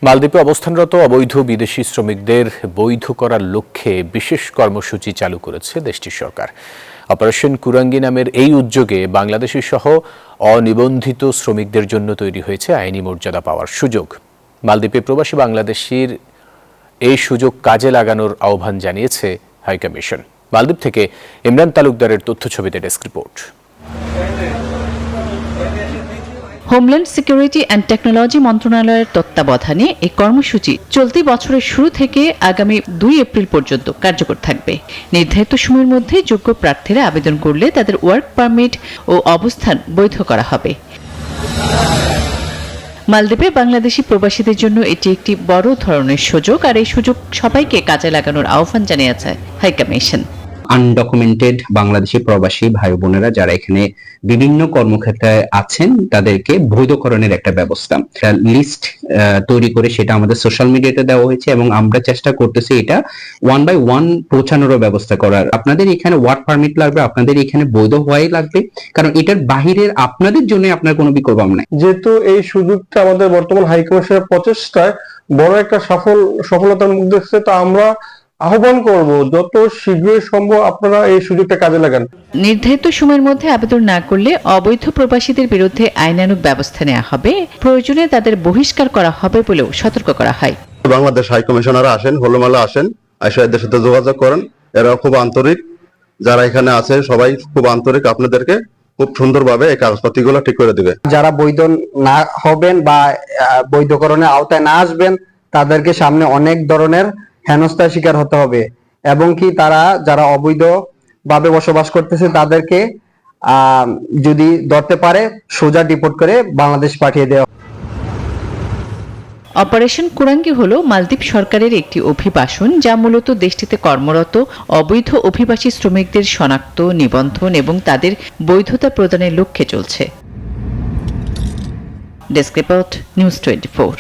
মালদ্বীপে অবস্থানরত অবৈধ বিদেশি শ্রমিকদের বৈধ করার লক্ষ্যে বিশেষ কর্মসূচি চালু করেছে দেশটির সরকার। অপারেশন কুরাঙ্গি নামের এই উদ্যোগে বাংলাদেশি সহ অনিবন্ধিত শ্রমিকদের জন্য তৈরি হয়েছে আইনি মর্যাদা পাওয়ার সুযোগ। মালদ্বীপে প্রবাসী বাংলাদেশির এই সুযোগ কাজে লাগানোর আহ্বান জানিয়েছে হাইকমিশন। মালদ্বীপ থেকে ইমরান তালুকদারের তথ্যছবিতে desk report. Homeland security and technology মন্ত্রণালয়ের তত্ত্বাবধানে এই কর্মসূচি চলতি বছরের শুরু থেকে আগামী 2 এপ্রিল পর্যন্ত কার্যকর থাকবে। নির্ধারিত সময়ের মধ্যে যোগ্য প্রার্থীরা আবেদন করলে তাদের ওয়ার্ক পারমিট ও অবস্থান বৈধ করা হবে। মালদ্বীপে বাংলাদেশি প্রবাসীদের জন্য এটি একটি বড় ধরনের সুযোগ, আর এই সুযোগ সবাইকে কাজে লাগানোর আহ্বান জানিয়েছে হাইকমিশন। আনডকুমেন্টেড বাংলাদেশি প্রবাসী ভাই বোনেরা যারা এখানে বিভিন্ন কর্মক্ষেত্রে আছেন তাদেরকে বৈধকরণের একটা ব্যবস্থা লিস্ট তৈরি করে সেটা আমাদের সোশ্যাল মিডিয়াতে দেওয়া হয়েছে এবং আমরা চেষ্টা করতেছি এটা 1 by 1 পৌঁছানোর ব্যবস্থা করার। আপনাদের এখানে ওয়ার্ক পারমিট লাগবে, আপনাদের এখানে বৈধ হওয়াই লাগবে, কারণ এটার বাহিরের আপনাদের জন্য আপনার কোনো বিকল্প নাই। যেহেতু এই সুযোগটা আমাদের বর্তমান হাইকমিশনের প্রচেষ্টায় বড় একটা সফলতার মুখ দেখছে, তা আমরা আহ্বান করব যত শীঘ্রই সম্ভব আপনারা এই সুযোগটা কাজে লাগান। নির্ধারিত সময়ের মধ্যে আবেদন না করলে অবৈধ প্রবাসীদের বিরুদ্ধে আইনানুগ ব্যবস্থা নেওয়া হবে, প্রয়োজনে তাদের বহিষ্কার করা হবে বলেও সতর্ক করা হয়। বাংলাদেশ হাই কমিশনার আসেন, হোলোমেলা আসেন, এদের সাথে যোগাযোগ করেন। এরা খুব আন্তরিক, যারা এখানে আছে সবাই খুব আন্তরিক, আপনাদেরকে খুব সুন্দরভাবে এই কাগজপত্রগুলো ঠিক করে দিবে। যারা বৈধ না হবেন বা বৈধকরণের আওতায় না আসবেন তাদেরকে সামনে অনেক ধরনের হেনস্থার শিকার হতে হবে, এবং কি তারা যারা অবৈধ ভাবে বসবাস করতেছে তাদেরকে যদি ধরতে পারে সোজা ডিপোর্ট করে বাংলাদেশ পাঠিয়ে দেওয়া। অপারেশন কুরাঙ্গি হল মালদ্বীপ সরকারের একটি অভিবাসন, যা মূলত দেশটিতে কর্মরত অবৈধ অভিবাসী শ্রমিকদের শনাক্ত, নিবন্ধন এবং তাদের বৈধতা প্রদানের লক্ষ্যে চলছে। Desk report, news 24।